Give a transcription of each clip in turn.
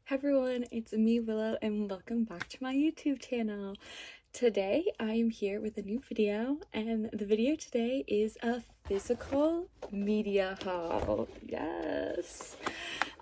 Hi everyone, it's me Willow and welcome back to my YouTube channel. Today I am here with a new video and the video today is a physical media haul. Yes!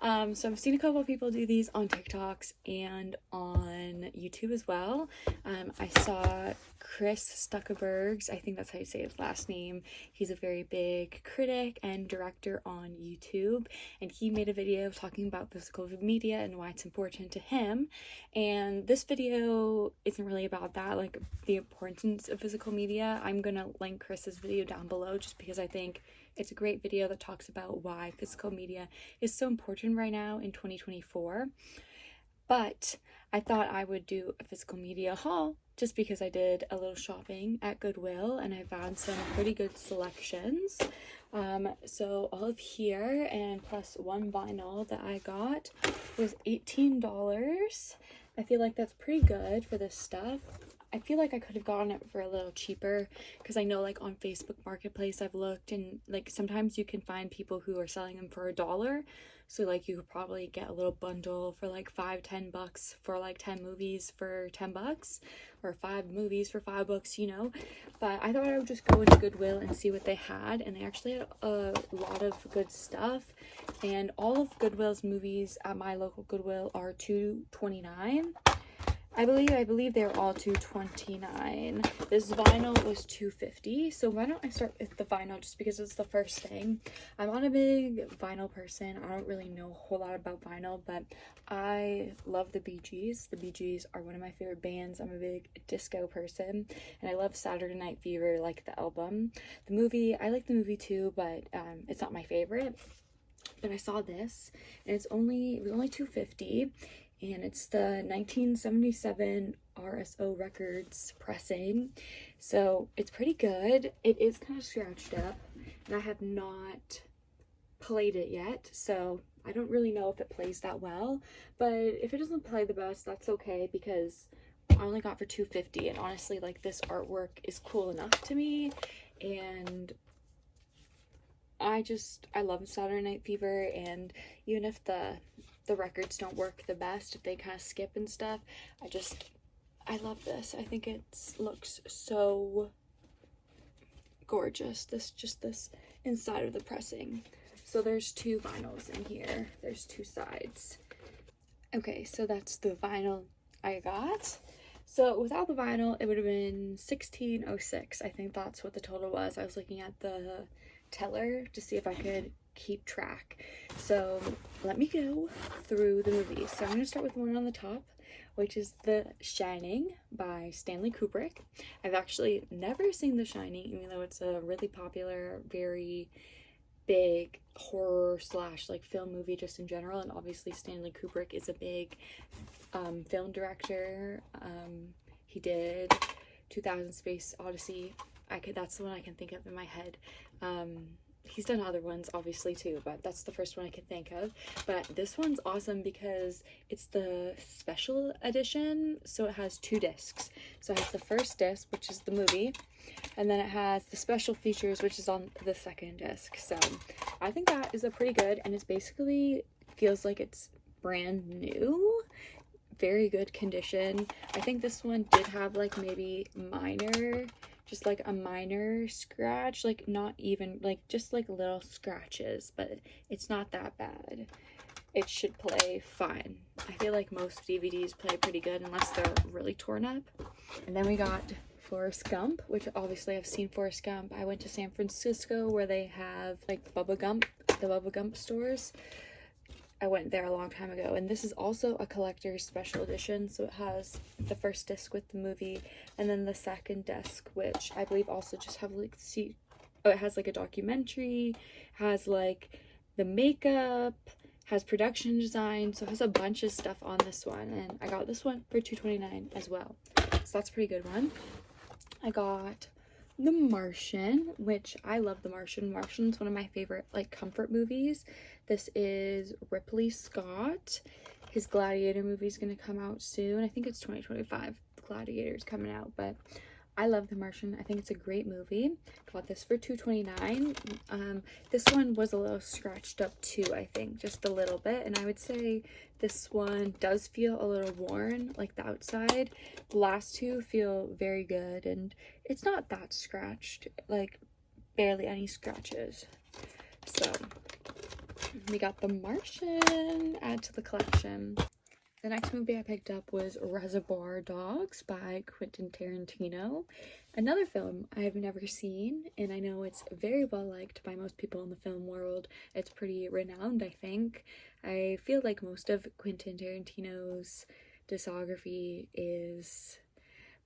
So I've seen a couple of people do these on TikToks and on YouTube as well. I saw Chris Stuckberg, I think that's how you say his last name. He's a very big critic and director on YouTube, and he made a video talking about physical media and why it's important to him. And this video isn't really about that, like the importance of physical media. I'm gonna link Chris's video down below just because I think it's a great video that talks about why physical media is so important right now in 2024. But I thought I would do a physical media haul just because I did a little shopping at Goodwill and I found some pretty good selections. So all of here and plus one vinyl that I got was $18. I feel like that's pretty good for this stuff. I feel like I could have gotten it for a little cheaper because I know like on Facebook Marketplace I've looked and like sometimes you can find people who are selling them for $1. So like you could probably get a little bundle for like $5-10 for like 10 movies for $10 or 5 movies for $5, you know. But I thought I would just go into Goodwill and see what they had, and they actually had a lot of good stuff. And all of Goodwill's movies at my local Goodwill are $2.29. I believe they're all $2.29. This vinyl was $2.50. So why don't I start with the vinyl just because it's the first thing. I'm not a big vinyl person. I don't really know a whole lot about vinyl, but I love the Bee Gees. The Bee Gees are one of my favorite bands. I'm a big disco person, and I love Saturday Night Fever, like the album. The movie, I like the movie too, but it's not my favorite. But I saw this, and it was only $2.50. And it's the 1977 RSO Records pressing, so it's pretty good. It is kind of scratched up, and I have not played it yet, so I don't really know if it plays that well, but if it doesn't play the best, that's okay, because I only got for $2.50, and honestly, like, this artwork is cool enough to me, and I love Saturday Night Fever, and even if the records don't work the best, if they kind of skip and stuff, I love this. I think it looks so gorgeous. This inside of the pressing. So there's 2 vinyls in here. There's 2 sides. Okay, so that's the vinyl I got. So without the vinyl, it would have been $16.06. I think that's what the total was. I was looking at the teller to see if I could keep track. So let me go through the movies. So I'm going to start with the one on the top, which is The Shining by Stanley Kubrick. I've actually never seen The Shining, even though it's a really popular, very big horror / like film movie just in general, and obviously Stanley Kubrick is a big film director. He did 2000 Space Odyssey. That's the one I can think of in my head. He's done other ones obviously too, but that's the first one I can think of. But this one's awesome because it's the special edition, so it has 2 discs. So it has the first disc, which is the movie, and then it has the special features, which is on the second disc. So I think that is a pretty good, and it's basically feels like it's brand new, very good condition. I think this one did have like maybe just like a minor scratch, like not even, like just like little scratches, but it's not that bad. It should play fine. I feel like most DVDs play pretty good unless they're really torn up. And then we got Forrest Gump, which obviously I've seen Forrest Gump. I went to San Francisco where they have like the Bubba Gump stores. I went there a long time ago, and this is also a collector's special edition, so it has the first disc with the movie and then the second disc, which I believe also just have like it has like a documentary, has like the makeup, has production design, so it has a bunch of stuff on this one, and I got this one for $2.29 as well, so that's a pretty good one. I got The Martian, which I love The Martian. Martian's one of my favorite like comfort movies. This is Ripley Scott. His Gladiator movie is going to come out soon. I think it's 2025. Gladiator's coming out, but I love The Martian. I think it's a great movie. Got this for $2.29. This one was a little scratched up too, I think, just a little bit. And I would say this one does feel a little worn, like the outside. The last two feel very good, and it's not that scratched, like barely any scratches. So we got The Martian, add to the collection. The next movie I picked up was Reservoir Dogs by Quentin Tarantino. Another film I've never seen, and I know it's very well liked by most people in the film world. It's pretty renowned, I think. I feel like most of Quentin Tarantino's discography is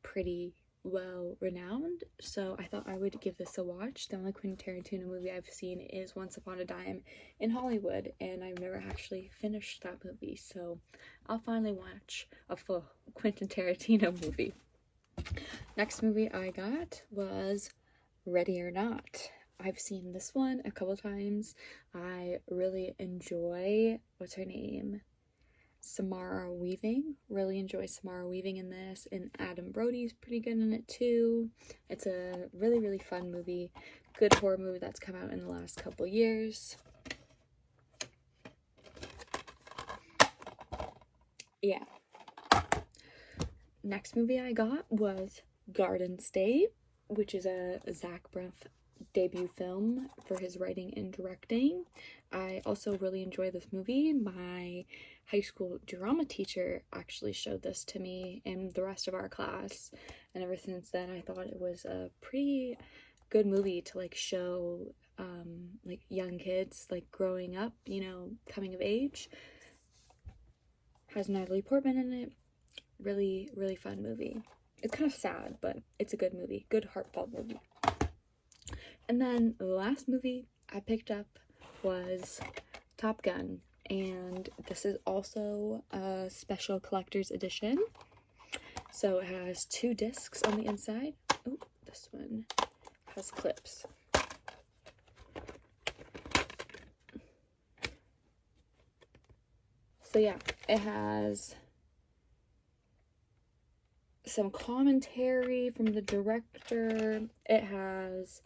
pretty well renowned, so I thought I would give this a watch. The only Quentin Tarantino movie I've seen is Once Upon a Time in Hollywood, and I've never actually finished that movie, so I'll finally watch a full Quentin Tarantino movie. Next movie I got was Ready or Not. I've seen this one a couple times. I really enjoy, what's her name? Samara Weaving. Really enjoy Samara Weaving in this, and Adam Brody's pretty good in it too. It's a really, really fun movie. Good horror movie that's come out in the last couple years. Yeah. Next movie I got was Garden State, which is a Zach Braff debut film for his writing and directing. I also really enjoy this movie. My high school drama teacher actually showed this to me and the rest of our class, and ever since then I thought it was a pretty good movie to like show like young kids like growing up, you know, coming of age. Has Natalie Portman in it. Really, really fun movie. It's kind of sad, but it's a good movie. Good heartfelt movie. And then the last movie I picked up was Top Gun, and this is also a special collector's edition. So it has 2 discs on the inside. Oh, this one has clips. So yeah, it has some commentary from the director. It has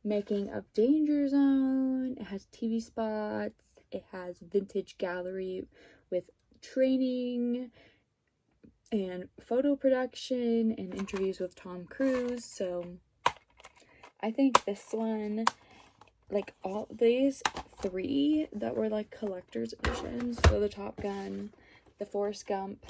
making of Danger Zone. It has TV spots. It has vintage gallery with training and photo production and interviews with Tom Cruise. So I think this one, like all these 3 that were like collector's editions, so the Top Gun, the Forrest Gump,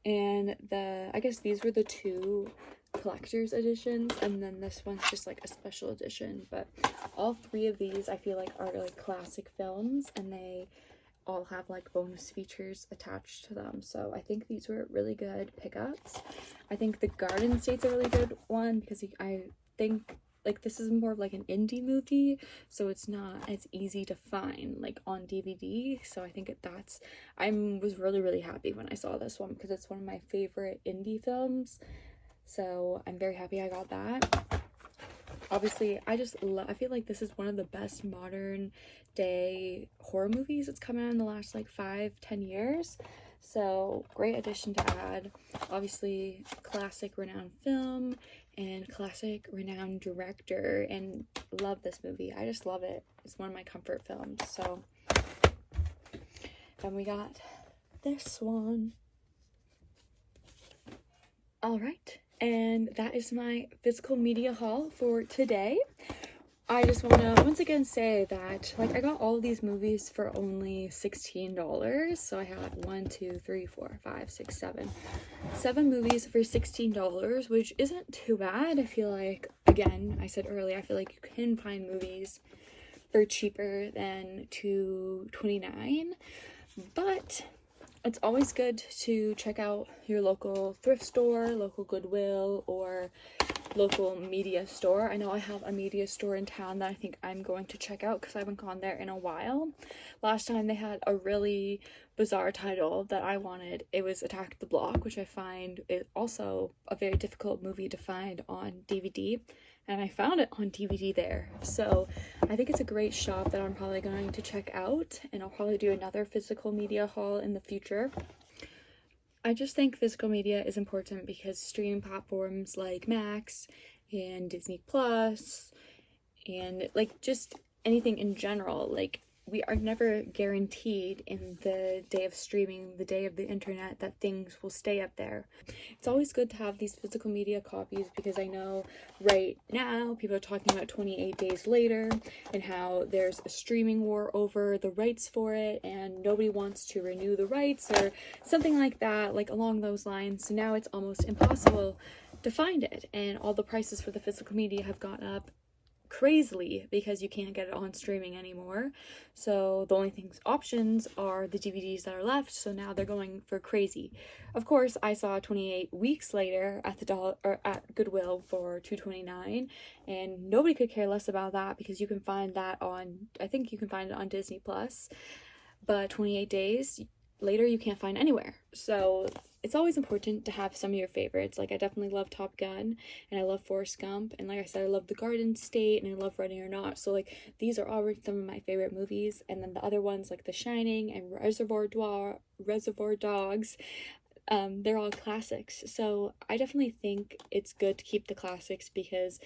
and I guess these were the 2 collector's editions, and then this one's just like a special edition. But all 3 of these I feel like are like classic films, and they all have like bonus features attached to them, so I think these were really good pickups. I think the Garden State's a really good one because I think like this is more of like an indie movie, so it's not as easy to find like on DVD. So I think I was really, really happy when I saw this one because it's one of my favorite indie films. So I'm very happy I got that. Obviously, I feel like this is one of the best modern day horror movies that's come out in the last like 5-10 years. So great addition to add. Obviously, classic renowned film and classic renowned director, and love this movie. I just love it. It's one of my comfort films. So then we got this one. All right. And that is my physical media haul for today. I just want to once again say that like I got all of these movies for only $16. So I had 1, 2, 3, 4, 5, 6, 7 movies for $16, which isn't too bad. I feel like, again, I said earlier, I feel like you can find movies for cheaper than $2.29, but it's always good to check out your local thrift store, local Goodwill, or local media store. I know I have a media store in town that I think I'm going to check out because I haven't gone there in a while. Last time they had a really bizarre title that I wanted. It was Attack the Block, which I find is also a very difficult movie to find on DVD. And I found it on DVD there. So I think it's a great shop that I'm probably going to check out. And I'll probably do another physical media haul in the future. I just think physical media is important because streaming platforms like Max and Disney Plus and like just anything in general, like we are never guaranteed in the day of streaming, the day of the internet, that things will stay up there. It's always good to have these physical media copies because I know right now people are talking about 28 days later and how there's a streaming war over the rights for it and nobody wants to renew the rights or something like that, like along those lines. So now it's almost impossible to find it, and all the prices for the physical media have gone up crazily because you can't get it on streaming anymore. So the only options are the DVDs that are left, so now they're going for crazy. Of course, I saw 28 weeks later at at Goodwill for $2.29, and nobody could care less about that because you can find that on, I think you can find it on Disney Plus, but 28 days later you can't find anywhere. So it's always important to have some of your favorites. Like I definitely love Top Gun and I love Forrest Gump, and like I said, I love The Garden State and I love Ready or Not. So like these are already some of my favorite movies, and then the other ones like The Shining and Reservoir Dogs, they're all classics. So I definitely think it's good to keep the classics because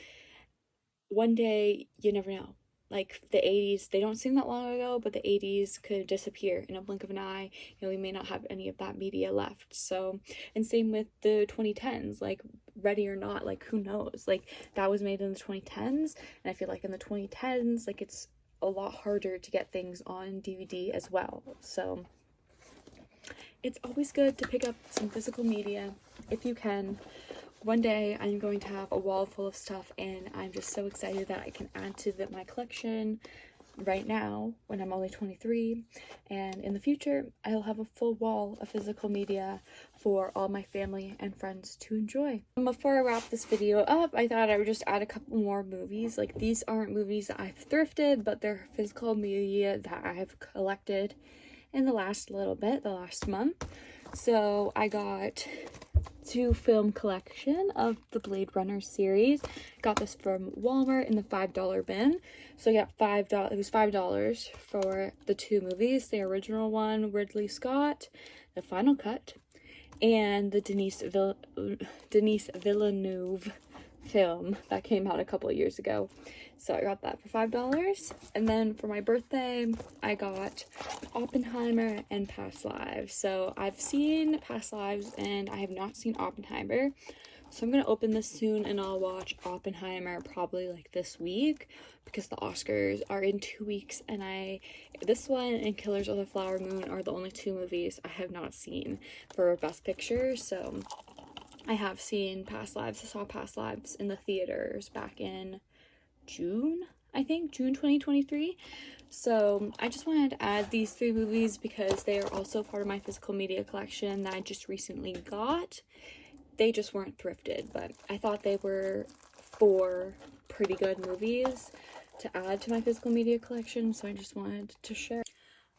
one day you never know. Like the 80s, they don't seem that long ago, but the 80s could disappear in a blink of an eye. We may not have any of that media left. So, and same with the 2010s, like Ready or Not, like who knows? Like that was made in the 2010s, and I feel like in the 2010s, like it's a lot harder to get things on DVD as well. So it's always good to pick up some physical media if you can. One day I'm going to have a wall full of stuff, and I'm just so excited that I can add to my collection right now when I'm only 23, and in the future I'll have a full wall of physical media for all my family and friends to enjoy. Before I wrap this video up, I thought I would just add a couple more movies. Like these aren't movies that I've thrifted, but they're physical media that I have collected in the last month. So I got 2 film collection of the Blade Runner series. Got this from Walmart in the $5 bin. So I got $5. It was $5 for the 2 movies: the original one, Ridley Scott, the final cut, and the Denis Villeneuve film that came out a couple of years ago. So I got that for $5. And then for my birthday, I got Oppenheimer and Past Lives. So I've seen Past Lives and I have not seen Oppenheimer. So I'm going to open this soon and I'll watch Oppenheimer probably like this week because the Oscars are in 2 weeks, and this one and Killers of the Flower Moon are the only 2 movies I have not seen for Best Picture. So I have seen Past Lives. I saw Past Lives in the theaters back in June 2023. So I just wanted to add these 3 movies because they are also part of my physical media collection that I just recently got. They just weren't thrifted, but I thought they were 4 pretty good movies to add to my physical media collection, so I just wanted to share.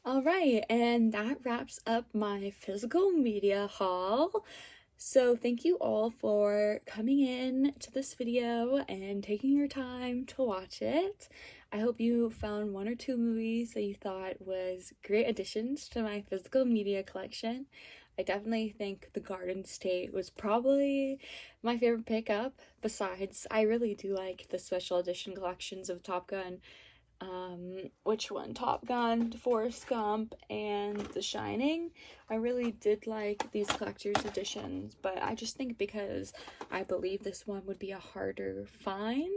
Alright, and that wraps up my physical media haul. So thank you all for coming in to this video and taking your time to watch it. I hope you found 1 or 2 movies that you thought was great additions to my physical media collection. I definitely think The Garden State was probably my favorite pickup. Besides, I really do like the special edition collections of Top Gun. Which one? Top Gun, Forrest Gump, and The Shining. I really did like these collector's editions, but I just think because I believe this one would be a harder find.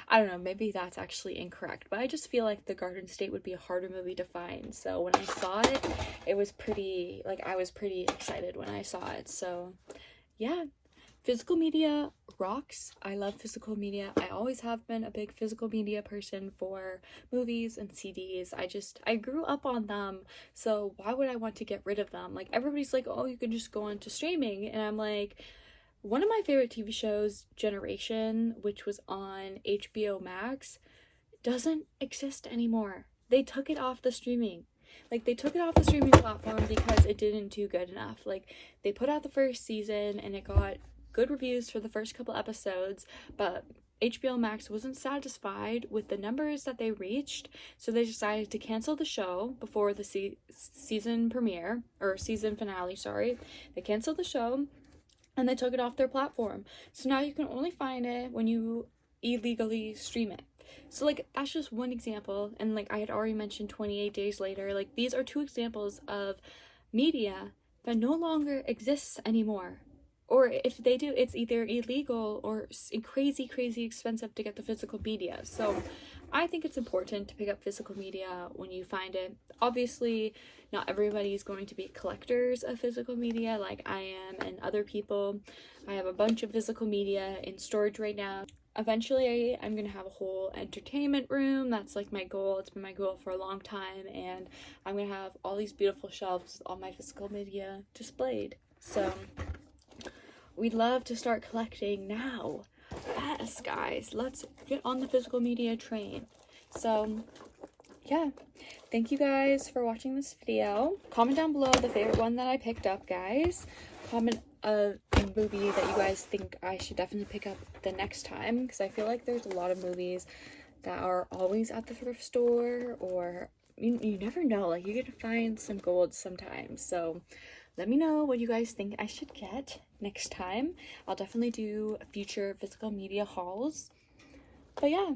I don't know, maybe that's actually incorrect, but I just feel like The Garden State would be a harder movie to find. So when I saw it, it was pretty, like, I was pretty excited when I saw it. So yeah. Physical media rocks. I love physical media. I always have been a big physical media person for movies and CDs. I grew up on them, so why would I want to get rid of them? Like, everybody's like, oh, you can just go on to streaming, and I'm like, one of my favorite TV shows, Generation, which was on HBO Max, doesn't exist anymore. They took it off the streaming. Like, they took it off the streaming platform because it didn't do good enough. Like, they put out the first season and it got good reviews for the first couple episodes, but HBO Max wasn't satisfied with the numbers that they reached, so they decided to cancel the show before the season premiere, or season finale, sorry. They canceled the show and they took it off their platform. So now you can only find it when you illegally stream it. So like that's just one example, and like I had already mentioned 28 Days Later, like these are two examples of media that no longer exists anymore. Or if they do, it's either illegal or crazy expensive to get the physical media. So I think it's important to pick up physical media when you find it. Obviously, not everybody is going to be collectors of physical media like I am and other people. I have a bunch of physical media in storage right now. Eventually, I'm going to have a whole entertainment room. That's like my goal. It's been my goal for a long time. And I'm going to have all these beautiful shelves with all my physical media displayed. So we'd love to start collecting now. Yes, guys, let's get on the physical media train. So yeah, thank you guys for watching this video. Comment down below the favorite one that I picked up, guys. Comment a movie that you guys think I should definitely pick up the next time, because I feel like there's a lot of movies that are always at the thrift store, or you never know, like you can find some gold sometimes. So let me know what you guys think I should get next time. I'll definitely do future physical media hauls. But yeah,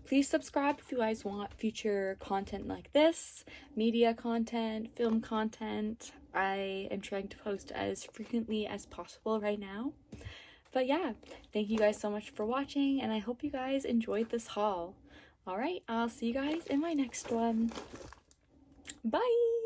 please subscribe if you guys want future content like this, media content, film content. I am trying to post as frequently as possible right now. But yeah, thank you guys so much for watching, and I hope you guys enjoyed this haul. Alright, I'll see you guys in my next one. Bye!